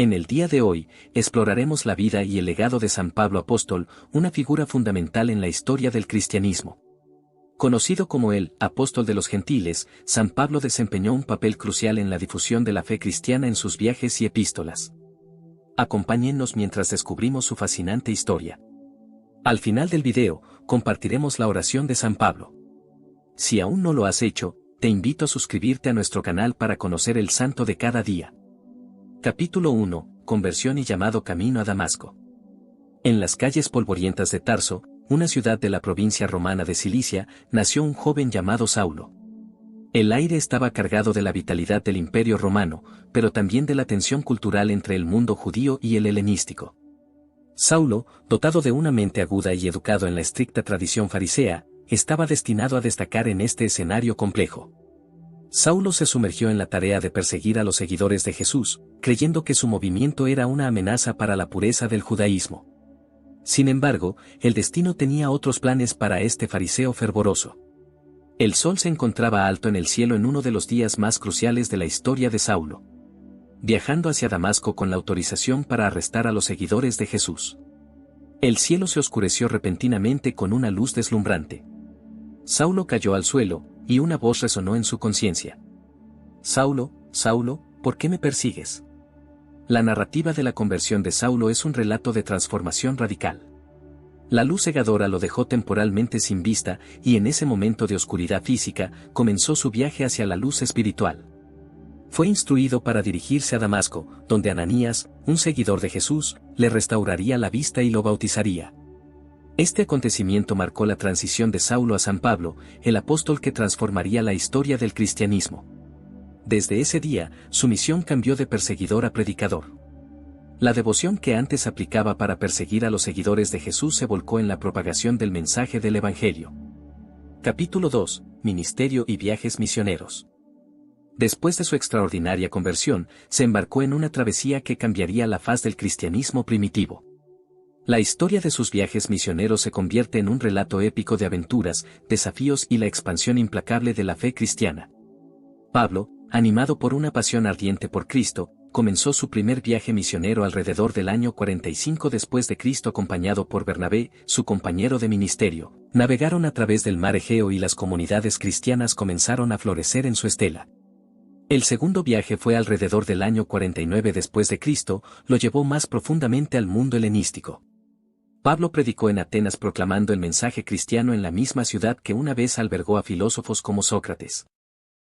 En el día de hoy, exploraremos la vida y el legado de San Pablo Apóstol, una figura fundamental en la historia del cristianismo. Conocido como el apóstol de los gentiles, San Pablo desempeñó un papel crucial en la difusión de la fe cristiana en sus viajes y epístolas. Acompáñennos mientras descubrimos su fascinante historia. Al final del video, compartiremos la oración de San Pablo. Si aún no lo has hecho, te invito a suscribirte a nuestro canal para conocer el santo de cada día. Capítulo 1. Conversión y llamado camino a Damasco. En las calles polvorientas de Tarso, una ciudad de la provincia romana de Cilicia, nació un joven llamado Saulo. El aire estaba cargado de la vitalidad del Imperio Romano, pero también de la tensión cultural entre el mundo judío y el helenístico. Saulo, dotado de una mente aguda y educado en la estricta tradición farisea, estaba destinado a destacar en este escenario complejo. Saulo se sumergió en la tarea de perseguir a los seguidores de Jesús, creyendo que su movimiento era una amenaza para la pureza del judaísmo. Sin embargo, el destino tenía otros planes para este fariseo fervoroso. El sol se encontraba alto en el cielo en uno de los días más cruciales de la historia de Saulo. Viajando hacia Damasco con la autorización para arrestar a los seguidores de Jesús. El cielo se oscureció repentinamente con una luz deslumbrante. Saulo cayó al suelo, y una voz resonó en su conciencia. Saulo, Saulo, ¿por qué me persigues? La narrativa de la conversión de Saulo es un relato de transformación radical. La luz cegadora lo dejó temporalmente sin vista, y en ese momento de oscuridad física, comenzó su viaje hacia la luz espiritual. Fue instruido para dirigirse a Damasco, donde Ananías, un seguidor de Jesús, le restauraría la vista y lo bautizaría. Este acontecimiento marcó la transición de Saulo a San Pablo, el apóstol que transformaría la historia del cristianismo. Desde ese día, su misión cambió de perseguidor a predicador. La devoción que antes aplicaba para perseguir a los seguidores de Jesús se volcó en la propagación del mensaje del Evangelio. Capítulo 2. Ministerio y viajes misioneros. Después de su extraordinaria conversión, se embarcó en una travesía que cambiaría la faz del cristianismo primitivo. La historia de sus viajes misioneros se convierte en un relato épico de aventuras, desafíos y la expansión implacable de la fe cristiana. Pablo, animado por una pasión ardiente por Cristo, comenzó su primer viaje misionero alrededor del año 45 después de Cristo acompañado por Bernabé, su compañero de ministerio. Navegaron a través del mar Egeo y las comunidades cristianas comenzaron a florecer en su estela. El segundo viaje fue alrededor del año 49 después de Cristo, lo llevó más profundamente al mundo helenístico. Pablo predicó en Atenas proclamando el mensaje cristiano en la misma ciudad que una vez albergó a filósofos como Sócrates.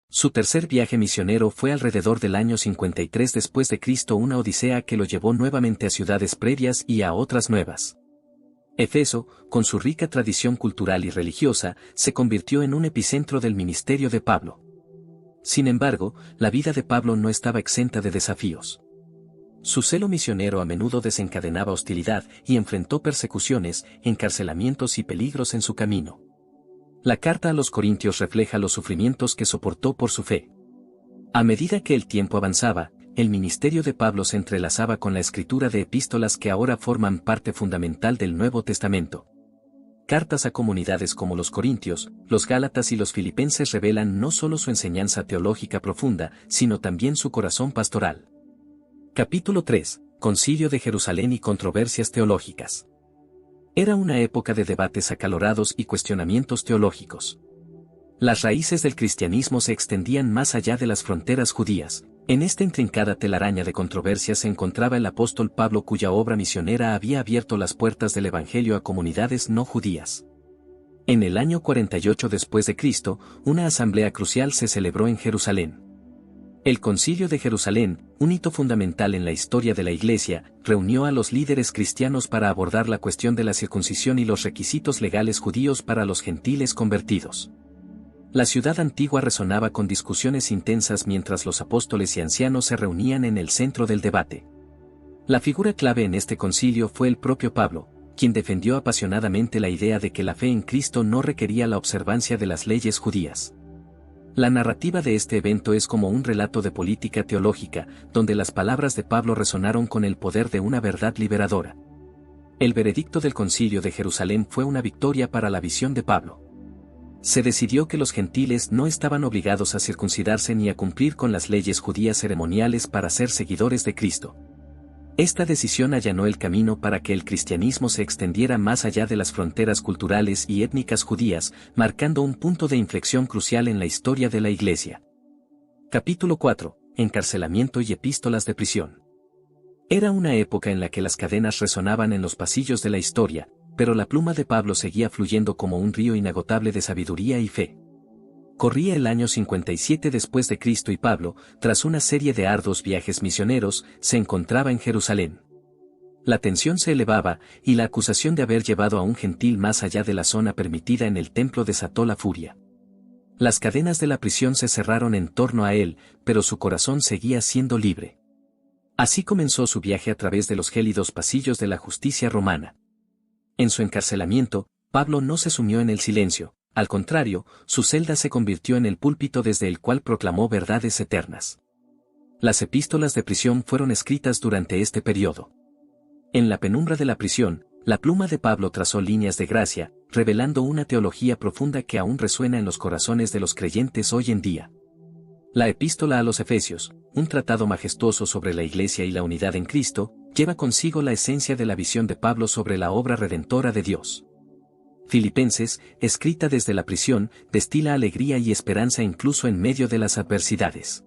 Su tercer viaje misionero fue alrededor del año 53 después de Cristo, una odisea que lo llevó nuevamente a ciudades previas y a otras nuevas. Éfeso, con su rica tradición cultural y religiosa, se convirtió en un epicentro del ministerio de Pablo. Sin embargo, la vida de Pablo no estaba exenta de desafíos. Su celo misionero a menudo desencadenaba hostilidad y enfrentó persecuciones, encarcelamientos y peligros en su camino. La carta a los Corintios refleja los sufrimientos que soportó por su fe. A medida que el tiempo avanzaba, el ministerio de Pablo se entrelazaba con la escritura de epístolas que ahora forman parte fundamental del Nuevo Testamento. Cartas a comunidades como los Corintios, los Gálatas y los Filipenses revelan no solo su enseñanza teológica profunda, sino también su corazón pastoral. Capítulo 3. Concilio de Jerusalén y controversias teológicas. Era una época de debates acalorados y cuestionamientos teológicos. Las raíces del cristianismo se extendían más allá de las fronteras judías. En esta intrincada telaraña de controversias se encontraba el apóstol Pablo, cuya obra misionera había abierto las puertas del Evangelio a comunidades no judías. En el año 48 después de Cristo, una asamblea crucial se celebró en Jerusalén. El Concilio de Jerusalén, un hito fundamental en la historia de la Iglesia, reunió a los líderes cristianos para abordar la cuestión de la circuncisión y los requisitos legales judíos para los gentiles convertidos. La ciudad antigua resonaba con discusiones intensas mientras los apóstoles y ancianos se reunían en el centro del debate. La figura clave en este concilio fue el propio Pablo, quien defendió apasionadamente la idea de que la fe en Cristo no requería la observancia de las leyes judías. La narrativa de este evento es como un relato de política teológica, donde las palabras de Pablo resonaron con el poder de una verdad liberadora. El veredicto del Concilio de Jerusalén fue una victoria para la visión de Pablo. Se decidió que los gentiles no estaban obligados a circuncidarse ni a cumplir con las leyes judías ceremoniales para ser seguidores de Cristo. Esta decisión allanó el camino para que el cristianismo se extendiera más allá de las fronteras culturales y étnicas judías, marcando un punto de inflexión crucial en la historia de la Iglesia. Capítulo 4. Encarcelamiento y epístolas de prisión. Era una época en la que las cadenas resonaban en los pasillos de la historia, pero la pluma de Pablo seguía fluyendo como un río inagotable de sabiduría y fe. Corría el año 57 después de Cristo y Pablo, tras una serie de arduos viajes misioneros, se encontraba en Jerusalén. La tensión se elevaba, y la acusación de haber llevado a un gentil más allá de la zona permitida en el templo desató la furia. Las cadenas de la prisión se cerraron en torno a él, pero su corazón seguía siendo libre. Así comenzó su viaje a través de los gélidos pasillos de la justicia romana. En su encarcelamiento, Pablo no se sumió en el silencio. Al contrario, su celda se convirtió en el púlpito desde el cual proclamó verdades eternas. Las epístolas de prisión fueron escritas durante este periodo. En la penumbra de la prisión, la pluma de Pablo trazó líneas de gracia, revelando una teología profunda que aún resuena en los corazones de los creyentes hoy en día. La epístola a los Efesios, un tratado majestuoso sobre la Iglesia y la unidad en Cristo, lleva consigo la esencia de la visión de Pablo sobre la obra redentora de Dios. Filipenses, escrita desde la prisión, destila alegría y esperanza incluso en medio de las adversidades.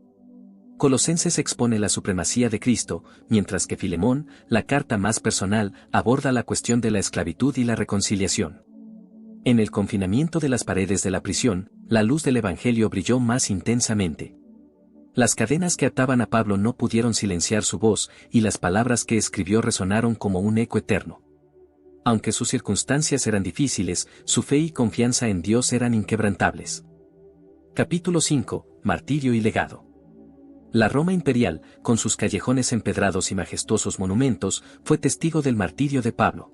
Colosenses expone la supremacía de Cristo, mientras que Filemón, la carta más personal, aborda la cuestión de la esclavitud y la reconciliación. En el confinamiento de las paredes de la prisión, la luz del Evangelio brilló más intensamente. Las cadenas que ataban a Pablo no pudieron silenciar su voz, y las palabras que escribió resonaron como un eco eterno. Aunque sus circunstancias eran difíciles, su fe y confianza en Dios eran inquebrantables. Capítulo 5. Martirio y legado. La Roma imperial, con sus callejones empedrados y majestuosos monumentos, fue testigo del martirio de Pablo.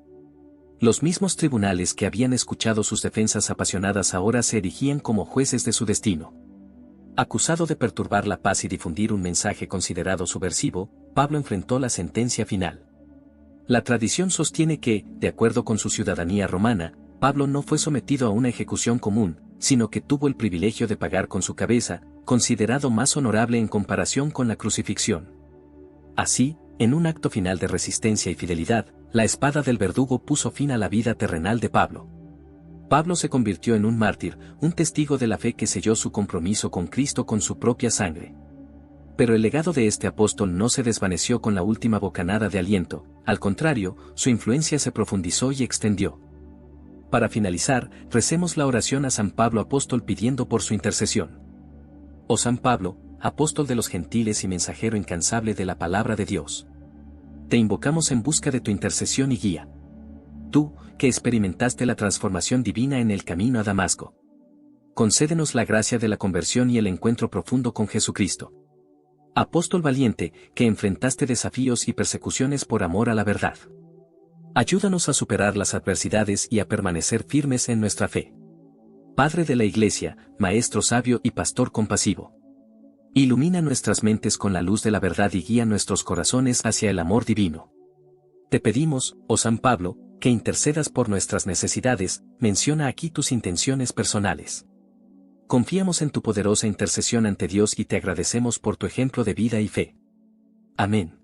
Los mismos tribunales que habían escuchado sus defensas apasionadas ahora se erigían como jueces de su destino. Acusado de perturbar la paz y difundir un mensaje considerado subversivo, Pablo enfrentó la sentencia final. La tradición sostiene que, de acuerdo con su ciudadanía romana, Pablo no fue sometido a una ejecución común, sino que tuvo el privilegio de pagar con su cabeza, considerado más honorable en comparación con la crucifixión. Así, en un acto final de resistencia y fidelidad, la espada del verdugo puso fin a la vida terrenal de Pablo. Pablo se convirtió en un mártir, un testigo de la fe que selló su compromiso con Cristo con su propia sangre. Pero el legado de este apóstol no se desvaneció con la última bocanada de aliento, al contrario, su influencia se profundizó y extendió. Para finalizar, recemos la oración a San Pablo apóstol pidiendo por su intercesión. Oh San Pablo, apóstol de los gentiles y mensajero incansable de la palabra de Dios. Te invocamos en busca de tu intercesión y guía. Tú, que experimentaste la transformación divina en el camino a Damasco. Concédenos la gracia de la conversión y el encuentro profundo con Jesucristo. Apóstol valiente, que enfrentaste desafíos y persecuciones por amor a la verdad. Ayúdanos a superar las adversidades y a permanecer firmes en nuestra fe. Padre de la Iglesia, Maestro sabio y Pastor compasivo. Ilumina nuestras mentes con la luz de la verdad y guía nuestros corazones hacia el amor divino. Te pedimos, oh San Pablo, que intercedas por nuestras necesidades, menciona aquí tus intenciones personales. Confiamos en tu poderosa intercesión ante Dios y te agradecemos por tu ejemplo de vida y fe. Amén.